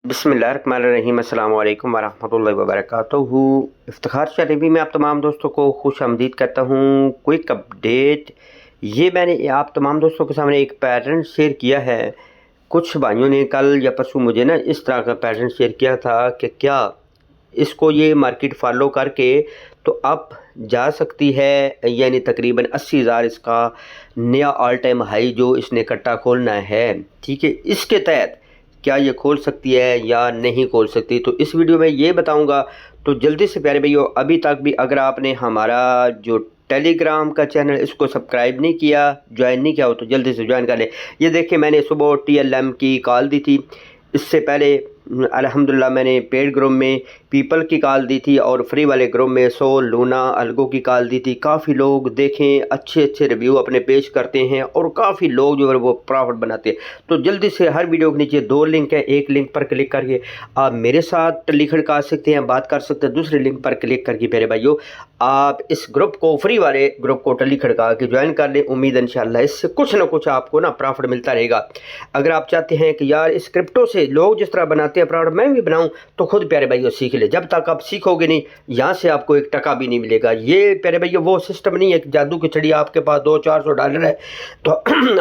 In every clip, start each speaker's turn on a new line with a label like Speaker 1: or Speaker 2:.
Speaker 1: बिस्मिल्लाहिर्रहमानिर्रहीम अस्सलाम वालेकुम वरहमतुल्लाहि वबरकातुहू। इफ्तिखार चैनल में आप तमाम दोस्तों को खुश आमदीद करता हूँ। क्विक अपडेट, ये मैंने आप तमाम दोस्तों के सामने एक पैटर्न शेयर किया है। कुछ भाइयों ने कल या परसों मुझे ना इस तरह का पैटर्न शेयर किया था कि क्या इसको ये मार्केट फॉलो करके तो अप जा सकती है, यानी तकरीबन 80,000 इसका नया ऑल टाइम हाई जो इसने कट्टा खोलना है। ठीक है, इसके तहत क्या ये खोल सकती है या नहीं खोल सकती, तो इस वीडियो में ये बताऊंगा। तो जल्दी से प्यारे भाइयों, अभी तक भी अगर आपने हमारा जो टेलीग्राम का चैनल इसको सब्सक्राइब नहीं किया, ज्वाइन नहीं किया हो, तो जल्दी से ज्वाइन कर ले। ये देखिए, मैंने सुबह TLM की कॉल दी थी। इससे पहले अल्हम्दुलिल्लाह मैंने पेड ग्रुप में पीपल की कॉल दी थी और फ्री वाले ग्रुप में लूना अलगो की कॉल दी थी। काफ़ी लोग देखें अच्छे अच्छे रिव्यू अपने पेश करते हैं और काफ़ी लोग जो है वो प्रॉफिट बनाते हैं। तो जल्दी से हर वीडियो के नीचे 2 लिंक है, एक लिंक पर क्लिक करके आप मेरे साथ लिख खड़का सकते हैं, बात कर सकते हैं। दूसरे लिंक पर क्लिक करके मेरे भाइयों आप इस ग्रुप को, फ्री वाले ग्रुप को टली खड़का के ज्वाइन कर लें। उम्मीद है इंशाल्लाह इससे कुछ ना कुछ आपको ना प्रॉफिट मिलता रहेगा। अगर आप चाहते हैं कि यार इस क्रिप्टो से लोग जिस तरह बनाते हैं प्रॉफिट मैं भी बनाऊं, तो खुद प्यारे भाइयों सीख ले। जब तक आप सीखोगे नहीं, यहाँ से आपको एक टका भी नहीं मिलेगा। ये प्यारे भाइयों वो सिस्टम नहीं है कि जादू की चिड़िया आपके पास $200-400 है तो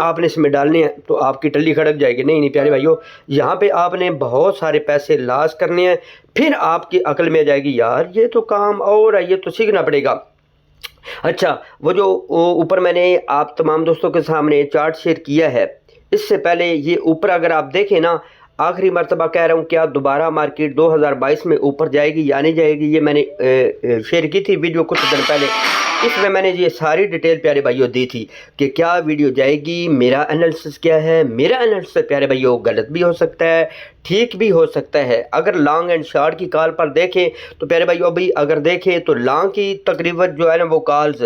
Speaker 1: आपने इसमें डालने हैं तो आपकी टल्ली खड़क जाएगी। नहीं नहीं प्यारे भाइयों, यहाँ पे आपने बहुत सारे पैसे लॉस करने हैं, फिर आपकी अकल में आ जाएगी यार ये तो काम और है, ये तो सीखना पड़ेगा। अच्छा, वो जो ऊपर मैंने आप तमाम दोस्तों के सामने चार्ट शेयर किया है, इससे पहले ये ऊपर अगर आप देखें ना, आखिरी मरतबा कह रहा हूँ, क्या दोबारा मार्केट 2022 में ऊपर जाएगी या नहीं जाएगी, ये मैंने शेयर की थी वीडियो कुछ दिन पहले। इसमें मैंने ये सारी डिटेल प्यारे भाइयों दी थी कि क्या वीडियो जाएगी, मेरा एनालिसिस क्या है। मेरा एनालिसिस प्यारे भाइयों गलत भी हो सकता है, ठीक भी हो सकता है। अगर लॉन्ग एंड शॉर्ट की कॉल पर देखें तो प्यारे भाइयों अभी अगर देखें तो लॉन्ग की तकरीबन जो है ना वो कॉल्स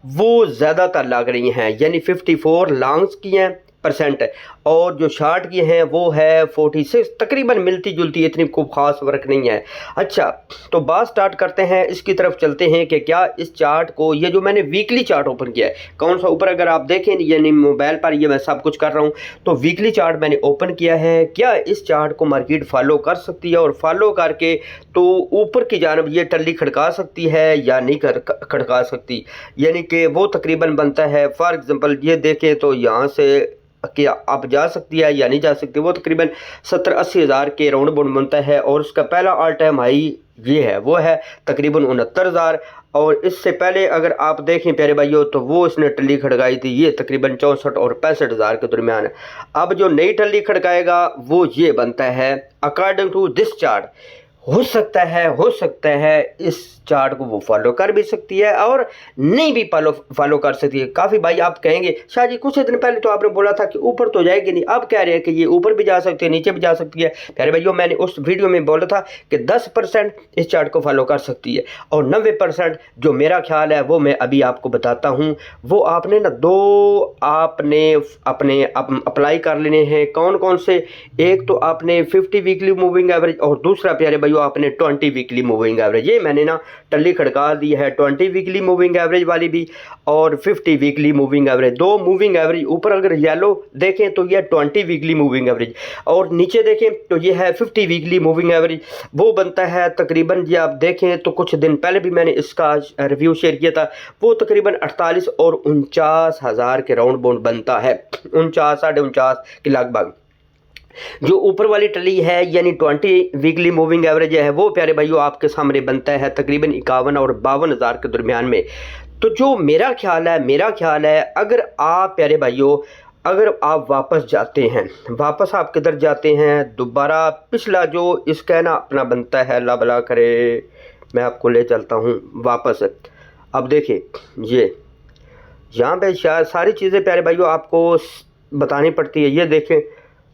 Speaker 1: वो ज़्यादातर लग रही हैं, यानी 54 लॉन्ग्स की हैं % है, और जो शार्ट की हैं वो है 46, तकरीबन मिलती जुलती, इतनी खूब खास फर्क नहीं है। अच्छा, तो बात स्टार्ट करते हैं, इसकी तरफ चलते हैं कि क्या इस चार्ट को, ये जो मैंने वीकली चार्ट ओपन किया है, कौन सा ऊपर अगर आप देखें यानी मोबाइल पर ये मैं सब कुछ कर रहा हूँ, तो वीकली चार्ट मैंने ओपन किया है। क्या इस चार्ट को मार्केट फॉलो कर सकती है और फॉलो करके तो ऊपर की जानब ये टल्ली खड़का सकती है या नहीं खड़का सकती, यानी कि वो तकरीबन बनता है। फॉर एग्जांपल ये देखें तो यहाँ से कि आप जा सकती है या नहीं जा सकती, वो तकरीबन 70-80 हज़ार के राउंड बाउंड बनता है। और उसका पहला ऑल टाइम हाई ये है, वो है तकरीबन 69,000। और इससे पहले अगर आप देखें प्यारे भाइयों तो वो इसने टल्ली खड़काई थी, ये तकरीबन 64 और 65 हज़ार के दरमियान है। अब जो नई टल्ली खड़काएगा वो ये बनता है अकॉर्डिंग टू दिस चार्ट। हो सकता है इस चार्ट को वो फॉलो कर भी सकती है और नहीं भी फॉलो कर सकती है। काफ़ी भाई आप कहेंगे शाह जी कुछ दिन पहले तो आपने बोला था कि ऊपर तो जाएगी नहीं, अब कह रहे हैं कि ये ऊपर भी जा सकती है नीचे भी जा सकती है। प्यारे भाइयों मैंने उस वीडियो में बोला था कि 10% इस चार्ट को फॉलो कर सकती है और 90% जो मेरा ख्याल है वो मैं अभी आपको बताता हूँ। वो आपने ना दो आपने अपने अप्लाई कर लेने हैं। कौन कौन से? एक तो आपने 50 वीकली मूविंग एवरेज और दूसरा प्यारे भाइयों आपने 20 वीकली मूविंग एवरेज। ये मैंने ना टल्ली खड़का दी है, 20 वीकली मूविंग एवरेज वाली भी और 50 वीकली मूविंग एवरेज। दो मूविंग एवरेज ऊपर अगर येलो देखें तो यह 20 वीकली मूविंग एवरेज और नीचे देखें तो यह है 50 वीकली मूविंग एवरेज। वो बनता है तकरीबन, ये आप देखें तो कुछ दिन पहले भी मैंने इसका रिव्यू शेयर किया था, वो तकरीबन 48 और 49 हज़ार के राउंड बाउंड बनता है, 49 49.5 के लगभग। जो ऊपर वाली टली है यानी 20 वीकली मूविंग एवरेज है वो प्यारे भाइयों आपके सामने बनता है तकरीबन 51 और 52 हज़ार के दरमियान में। तो जो मेरा ख्याल है अगर आप प्यारे भाइयों अगर आप वापस जाते हैं, वापस आप किधर जाते हैं, दोबारा पिछला जो इसका ना अपना बनता है, अल्लाह भला करे मैं आपको ले चलता हूँ वापस। अब देखिए ये यहाँ पे सारी चीज़ें प्यारे भाइयों आपको बतानी पड़ती है। ये देखें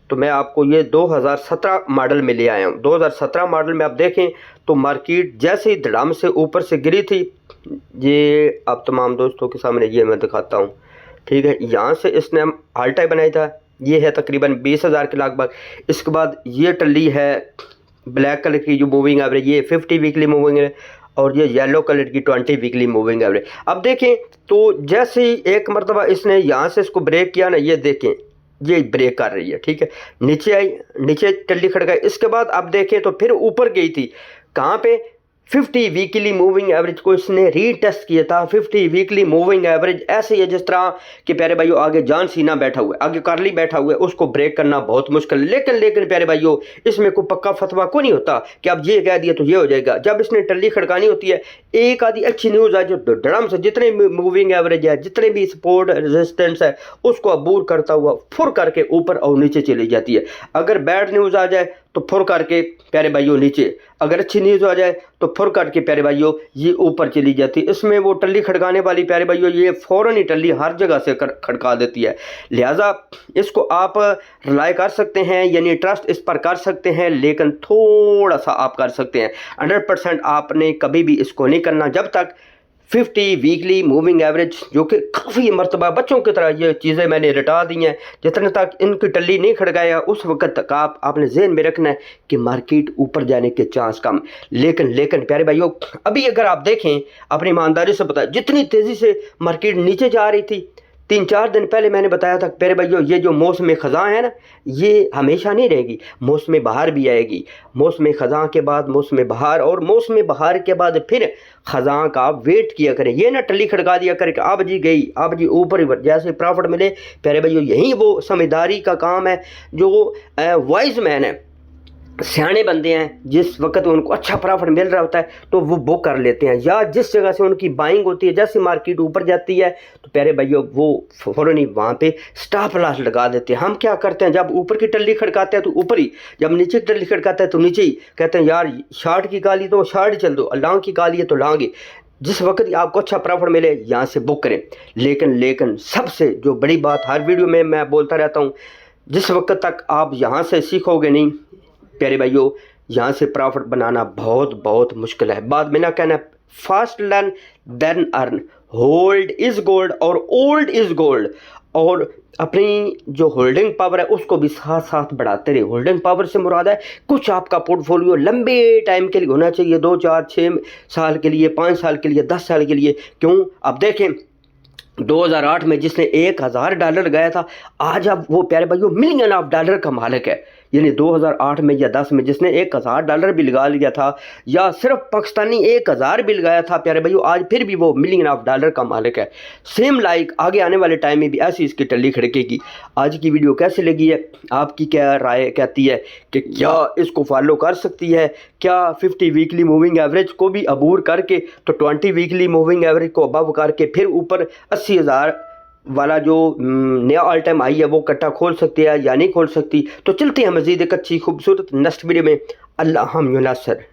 Speaker 1: तो मैं आपको ये 2017 मॉडल में ले आया हूँ। 2017 मॉडल में आप देखें तो मार्केट जैसे ही धड़ाम से ऊपर से गिरी थी, ये आप तमाम दोस्तों के सामने ये मैं दिखाता हूँ, ठीक है। यहाँ से इसने ऑल टाइम बनाया था, ये है तकरीबन 20 हज़ार के लगभग। इसके बाद ये टल्ली है ब्लैक कलर की जो मूविंग एवरेज, ये 50 वीकली मूविंग है और ये येलो कलर की 20 वीकली मूविंग एवरेज। अब देखें तो जैसे ही एक मरतबा इसने यहाँ से इसको ब्रेक किया ना, ये देखें ये ब्रेक कर रही है, ठीक है। नीचे आई, नीचे टल्ली खड़काई, इसके बाद आप देखें तो फिर ऊपर गई थी। कहाँ पे? 50 वीकली मूविंग एवरेज को इसने रीटेस्ट किया था। 50 वीकली मूविंग एवरेज ऐसे ही है जिस तरह कि प्यारे भाइयों आगे जॉन सीना बैठा हुआ है, आगे कार्ली बैठा हुआ है, उसको ब्रेक करना बहुत मुश्किल है। लेकिन प्यारे भाइयों इसमें कोई पक्का फतवा को नहीं होता कि अब ये कह दिया तो ये हो जाएगा। जब इसने टल्ली खड़कानी होती है, एक आधी अच्छी न्यूज़ है जो धड़म से जितने मूविंग एवरेज है, जितने भी सपोर्ट रेजिस्टेंस है, उसको अबूर करता हुआ फुर करके ऊपर और नीचे चली जाती है। अगर बैड न्यूज़ आ जाए तो फुर करके प्यारे भाइयों नीचे, अगर अच्छी न्यूज़ आ जाए तो फुर काट के प्यारे भाइयों ये ऊपर चली जाती है। इसमें वो टल्ली खड़काने वाली प्यारे भाइयों ये फ़ौरन ही टल्ली हर जगह से खड़का देती है। लिहाजा इसको आप रिलाई कर सकते हैं, यानी ट्रस्ट इस पर कर सकते हैं, लेकिन थोड़ा सा आप कर सकते हैं। 100% आपने कभी भी इसको नहीं करना जब तक 50 वीकली मूविंग एवरेज, जो कि काफ़ी मरतबा बच्चों की तरह ये चीज़ें मैंने रटा दी हैं, जितने तक इनकी टल्ली नहीं खड़काया उस वक्त तक आपने जहन में रखना है कि मार्केट ऊपर जाने के चांस कम। लेकिन प्यारे भाइयों अभी अगर आप देखें, अपनी ईमानदारी से बताएं, जितनी तेज़ी से मार्केट नीचे जा रही थी 3-4 दिन पहले मैंने बताया था प्यारे भाइयों ये जो मौसम ख़ज़ां है ना, ये हमेशा नहीं रहेगी, मौसम बहार भी आएगी। मौसम ख़ज़ां के बाद मौसम बहार, और मौसम बहार के बाद फिर ख़ज़ां का वेट किया करें। ये ना टल्ली खड़का दिया करें कि अब जी गई, अब जी ऊपर ही जैसे प्रॉफिट मिले। प्यारे भाइयों यही वो समझदारी का काम है जो वाइज मैन है, सियाने बंदे हैं, जिस वक्त उनको अच्छा प्रॉफिट मिल रहा होता है तो वो बुक कर लेते हैं, या जिस जगह से उनकी बाइंग होती है, जैसे मार्केट ऊपर जाती है तो प्यारे भाइयों वो फ़ौरन ही वहाँ पे स्टॉप लॉस लगा देते हैं। हम क्या करते हैं, जब ऊपर की टल्ली खड़काते हैं तो ऊपर ही, जब नीचे की टल्ली खड़काते हैं तो नीचे ही, कहते हैं यार शार्ट की गाली तो शार्ट चल दो, लॉन्ग की गाली है तो लॉन्ग ही। जिस वक्त आपको अच्छा प्रॉफिट मिले यहाँ से बुक करें। लेकिन सबसे जो बड़ी बात हर वीडियो में मैं बोलता रहता हूँ, जिस वक्त तक आप यहाँ से सीखोगे नहीं प्यारे भाइयों, यहाँ से प्रॉफिट बनाना बहुत मुश्किल है। बाद में ना कहना fast learn then earn, hold is gold और ओल्ड इज़ गोल्ड, और अपनी जो होल्डिंग पावर है उसको भी साथ साथ बढ़ाते रहे। होल्डिंग पावर से मुराद है कुछ आपका पोर्टफोलियो लंबे टाइम के लिए होना चाहिए, 2, 4, 6 साल के लिए, 5 साल के लिए, 10 साल के लिए। क्यों? अब देखें 2008 में जिसने $1000 लगाया था, आज अब वो प्यारे भाइयों मिलियन ऑफ डॉलर का मालिक है। यानी 2008 में या 10 में जिसने $1000 भी लगा लिया था, या सिर्फ पाकिस्तानी 1000 भी लगाया था प्यारे भाइयों, आज फिर भी वो मिलियन ऑफ डॉलर का मालिक है। सेम लाइक आगे आने वाले टाइम में भी ऐसी इसकी टल्ली खड़केगी। आज की वीडियो कैसी लगी है, आपकी क्या राय कहती है कि क्या इसको फॉलो कर सकती है? क्या 50 वीकली मूविंग एवरेज को भी अबूर करके तो 20 वीकली मूविंग एवरेज को अबव करके फिर ऊपर 80,000 वाला जो नया ऑल टाइम आई है वो कट्टा खोल सकती है या नहीं खोल सकती? तो चलते हैं मज़ीद एक अच्छी खूबसूरत नेक्स्ट वीडियो में। अल्लाह हम नासर।